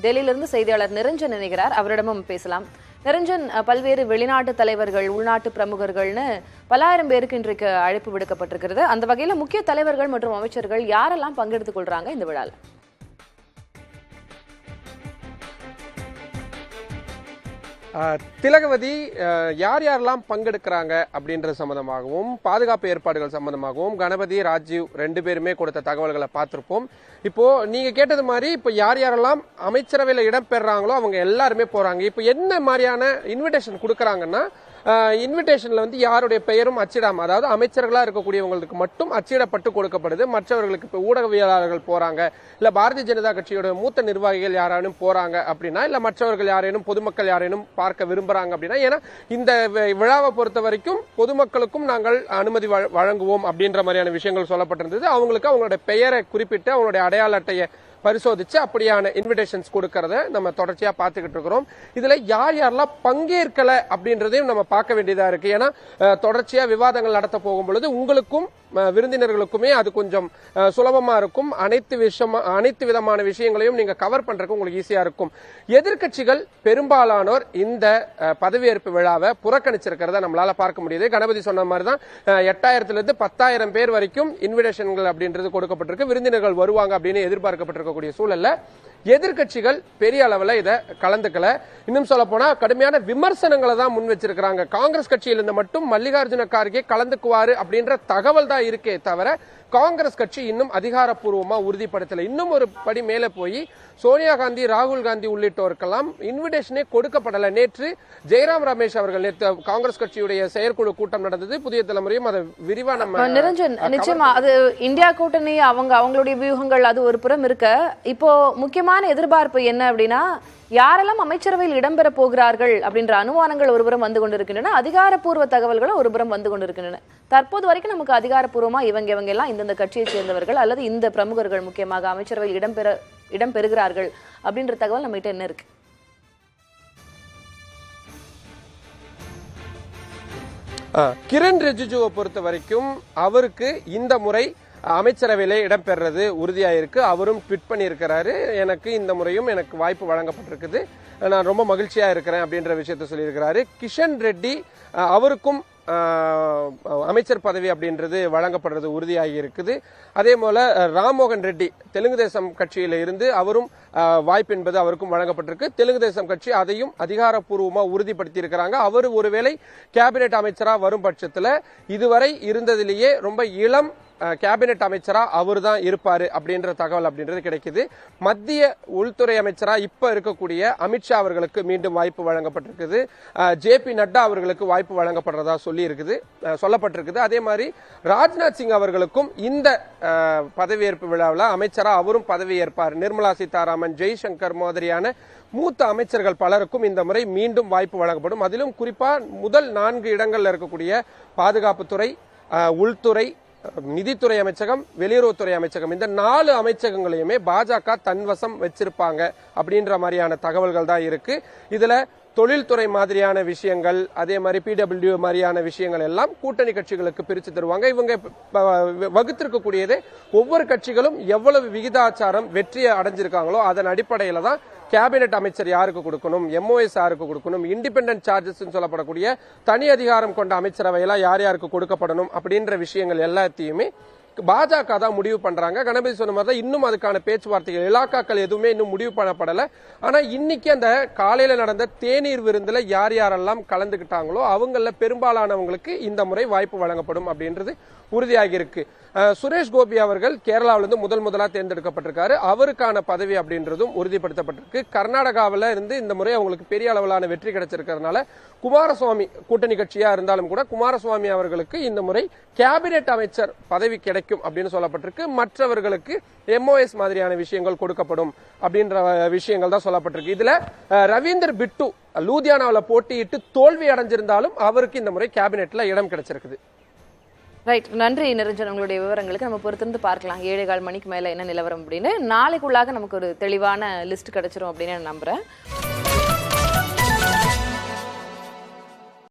டெல்லியிலிருந்து செய்தியாளர் நிரஞ்சன் இணைகிறார். அவரிடமும் பேசலாம். நிரஞ்சன், பல்வேறு வெளிநாட்டு தலைவர்கள், உள்நாட்டு பிரமுகர்கள்னு பல்லாயிரம் பேருக்கு இன்றைக்கு அழைப்பு விடுக்கப்பட்டிருக்கிறது. அந்த வகையில முக்கிய தலைவர்கள் மற்றும் அமைச்சர்கள் யாரெல்லாம் பங்கெடுத்துக் கொள்றாங்க இந்த விழாவில்? திலகவதி, யார் யாரெல்லாம் பங்கெடுக்கிறாங்க அப்படின்ற சம்பந்தமாகவும் பாதுகாப்பு ஏற்பாடுகள் சம்பந்தமாகவும் கணபதி, ராஜீவ் 2 பேருமே கொடுத்த தகவல்களை பார்த்திருப்போம். இப்போ நீங்க கேட்டது மாதிரி இப்போ யார் யாரெல்லாம் அமைச்சரவையில் இடம்பெறாங்களோ அவங்க எல்லாருமே போறாங்க. இப்போ என்ன மாதிரியான இன்விடேஷன் கொடுக்கறாங்கன்னா, இன்விடேஷன்ல யாருடைய பெயரும் அச்சிடாம, அதாவது அமைச்சர்களா இருக்கக்கூடியவங்களுக்கு மட்டும் அச்சிடப்பட்டு கொடுக்கப்படுது. மற்றவர்களுக்கு இப்போ ஊடகவியலாளர்கள் போறாங்க, இல்ல பாரதிய ஜனதா கட்சியோட மூத்த நிர்வாகிகள் யாராலும் போறாங்க அப்படின்னா, இல்ல மற்றவர்கள் யாரேனும் பொதுமக்கள் யாரேனும் பார்க்க விரும்புறாங்க அப்படின்னா, ஏன்னா இந்த விழாவை பொறுத்த வரைக்கும் பொதுமக்களுக்கும் நாங்கள் அனுமதி வழங்குவோம் அப்படின்ற மாதிரியான விஷயங்கள் சொல்லப்பட்டிருந்தது. அவங்களுக்கு அவங்களுடைய பெயரை குறிப்பிட்டு அவங்களுடைய அடையாள அட்டையை பரிசோதிச்சு அப்படியான இன்விடேஷன்ஸ் கொடுக்கறத நம்ம தொடர்ச்சியா பார்த்துக்கிட்டு இருக்கிறோம். இதுல யார் யாரெல்லாம் பங்கேற்கல அப்படின்றதையும் நம்ம பார்க்க வேண்டியதா இருக்கு. ஏன்னா தொடர்ச்சியா விவாதங்கள் நடத்த போகும் பொழுது உங்களுக்கும் விருந்தினர்களுக்குமே அது கொஞ்சம் சுலபமா இருக்கும். அனைத்து விதமான விஷயங்களையும் நீங்க கவர் பண்றதுக்கு உங்களுக்கு ஈஸியா இருக்கும். எதிர்கட்சிகள் பெரும்பாலானோர் இந்த பதவியேற்பு விழாவை புறக்கணிச்சிருக்கிறத நம்மளால பார்க்க முடியுது. கணபதி சொன்ன மாதிரி தான் 8000 இருந்து 10,000 பேர் வரைக்கும் இன்விடேஷன்கள் அப்படின்றது கொடுக்கப்பட்டிருக்கு. விருந்தினர்கள் வருவாங்க அப்படின்னு எதிர்பார்க்கப்பட்டிருக்கக்கூடிய சூழல்ல எதிர்கட்சிகள் பெரிய அளவில் இதை கலந்துக்கல. இன்னும் சொல்ல போனா கடுமையான விமர்சனங்களை தான் முன் வச்சிருக்கிறாங்க. காங்கிரஸ் கட்சியிலிருந்து மட்டும் மல்லிகார்ஜுன கார்கே கலந்துக்குவாரு அப்படின்ற தகவல் தான் இருக்கே தவிர காங்கிரஸ் கட்சி இன்னும் அதிகாரப்பூர்வமா உறுதிப்படுத்தல. இன்னும் ஒரு படி மேல போய் சோனியா காந்தி, ராகுல் காந்தி உள்ளிட்டோருக்கெல்லாம் இன்விடேஷனே கொடுக்கப்படல. நேற்று ஜெயராம் ரமேஷ் அவர்கள், நேற்று காங்கிரஸ் கட்சியுடைய செயற்குழு கூட்டம் நடந்தது. புதிய தலைமுறையும் அதை விரிவா நம்ம நிரஞ்சன், நிச்சயமா அது இந்தியா கூட்டணி அவங்களுடைய வியூகங்கள் அது ஒரு புறம் இருக்க, இப்போ முக்கியமான எதிர்பார்ப்பு என்ன அப்படின்னா, யாரெல்லாம் அமைச்சரவையில் இடம்பெற போகிறார்கள் அப்படின்ற அனுமானங்கள் ஒருபுறம் வந்து கொண்டிருக்கின்றன, அதிகாரப்பூர்வ தகவல்களும் ஒருபுறம் வந்து கொண்டிருக்கின்றன. தற்போது வரைக்கும் நமக்கு அதிகாரப்பூர்வமா இவங்க எல்லாம் இந்தந்த கட்சியை சேர்ந்தவர்கள் அல்லது இந்த பிரமுகர்கள் முக்கியமாக அமைச்சரவையில் இடம்பெறுகிறார்கள் அப்படின்ற தகவல் நம்ம கிட்ட என்ன இருக்கு? கிரண் ரிஜிஜுவை பொறுத்த வரைக்கும் அவருக்கு இந்த முறை அமைச்சரவையிலே இடம்பெறது உறுதியாயிருக்கு. அவரும் ட்வீட் பண்ணியிருக்கிறாரு, எனக்கு இந்த முறையும் எனக்கு வாய்ப்பு வழங்கப்பட்டிருக்குது, நான் ரொம்ப மகிழ்ச்சியா இருக்கிறேன் அப்படின்ற விஷயத்த சொல்லியிருக்கிறாரு. கிஷன் ரெட்டி அவருக்கும் அமைச்சர் பதவி அப்படின்றது வழங்கப்படுறது உறுதியாகி இருக்குது. அதே போல ராம்மோகன் ரெட்டி தெலுங்கு தேசம் கட்சியில இருந்து அவரும் வாய்ப்பு என்பது அவருக்கும் வழங்கப்பட்டிருக்கு. தெலுங்கு தேசம் கட்சி அதையும் அதிகாரப்பூர்வமா உறுதிப்படுத்தி இருக்கிறாங்க. அவர் ஒருவேளை கேபினெட் அமைச்சரா வரும் பட்சத்துல இதுவரை இருந்ததிலேயே ரொம்ப இளம் கேபினெட் அமைச்சரா அவர் தான் இருப்பாரு அப்படின்ற தகவல் அப்படின்றது கிடைக்குது. மத்திய உள்துறை அமைச்சரா இப்ப இருக்கக்கூடிய அமித்ஷா அவர்களுக்கு மீண்டும் வாய்ப்பு வழங்கப்பட்டிருக்குது. JP நட்டா அவர்களுக்கு வாய்ப்பு வழங்கப்படுறதா சொல்லப்பட்டிருக்குது. அதே மாதிரி ராஜ்நாத் சிங் அவர்களுக்கும் இந்த பதவியேற்பு விழாவில் அமைச்சரா அவரும் பதவியேற்பார். நிர்மலா சீதாராமன், ஜெய்சங்கர் மாதிரியான மூத்த அமைச்சர்கள் பலருக்கும் இந்த முறை மீண்டும் வாய்ப்பு வழங்கப்படும். அதிலும் குறிப்பா முதல் 4 இடங்கள்ல இருக்கக்கூடிய பாதுகாப்புத்துறை, உள்துறை, நிதித்துறை அமைச்சகம், வெளியுறவுத்துறை அமைச்சகம், இந்த 4 அமைச்சகங்களையுமே பாஜக தன்வசம் வச்சிருப்பாங்க அப்படின்ற மாதிரியான தகவல்கள் தான் இருக்கு. இதுல தொழில்துறை மாதிரியான விஷயங்கள், அதே மாதிரி PWD மாதிரியான விஷயங்கள் எல்லாம் கூட்டணி கட்சிகளுக்கு பிரிச்சு தருவாங்க. இவங்க வகுத்திருக்கக்கூடியது ஒவ்வொரு கட்சிகளும் எவ்வளவு விகிதாச்சாரம் வெற்றியை அடைஞ்சிருக்காங்களோ அதன் அடிப்படையில தான் கேபினெட் அமைச்சர் யாருக்கு கொடுக்கணும், MOS யாருக்கு கொடுக்கணும், இண்டிபெண்டன்ட் சார்ஜஸ் சொல்லப்படக்கூடிய தனி அதிகாரம் கொண்ட அமைச்சரவையெல்லாம் யார் யாருக்கு கொடுக்கப்படணும் அப்படின்ற விஷயங்கள் எல்லாத்தையுமே பாஜக தான் முடிவு பண்றாங்க. கணபதி சொன்ன மாதிரி தான் இன்னும் அதுக்கான பேச்சுவார்த்தைகள், இலாக்காக்கள் எதுவுமே இன்னும் முடிவு பண்ணப்படல. ஆனா இன்னைக்கு அந்த காலையில நடந்த தேநீர் விருந்துல யார் யாரெல்லாம் கலந்துகிட்டாங்களோ அவங்கள பெரும்பாலானவங்களுக்கு இந்த முறை வாய்ப்பு வழங்கப்படும் அப்படின்றது உறுதியாகி இருக்கு. சுரேஷ் கோபி அவர்கள் கேரளாவிலிருந்து முதலா தேர்ந்தெடுக்கப்பட்டிருக்காரு. அவருக்கான பதவி அப்படின்றதும் உறுதிப்படுத்தப்பட்டிருக்கு. கர்நாடகாவில இருந்து இந்த முறை அவங்களுக்கு பெரிய அளவிலான வெற்றி கிடைச்சிருக்கிறதுனால குமாரசுவாமி கூட்டணி கட்சியா இருந்தாலும் கூட குமாரசுவாமி அவர்களுக்கு இந்த முறை கேபினெட் அமைச்சர் பதவி கிடைக்கும் அப்படின்னு சொல்லப்பட்டிருக்கு. மற்றவர்களுக்கு MOS மாதிரியான விஷயங்கள் கொடுக்கப்படும் அப்படின்ற விஷயங்கள் தான் சொல்லப்பட்டிருக்கு. இதுல ரவீந்தர் பிட்டு லூதியானாவில் போட்டியிட்டு தோல்வி அடைஞ்சிருந்தாலும் அவருக்கு இந்த முறை கேபினெட்ல இடம் கிடைச்சிருக்குது. ரைட், நன்றி நிரஞ்சன், உங்களுடைய விவரங்களுக்கு. நம்ம பொறுத்திருந்து பார்க்கலாம் 7:15 மணிக்கு மேல என்ன நிலவரம் அப்படின்னு. நாளைக்குள்ளாக நமக்கு ஒரு தெளிவான லிஸ்ட் கிடைச்சிரும் அப்படின்னு நான் நம்புறேன்.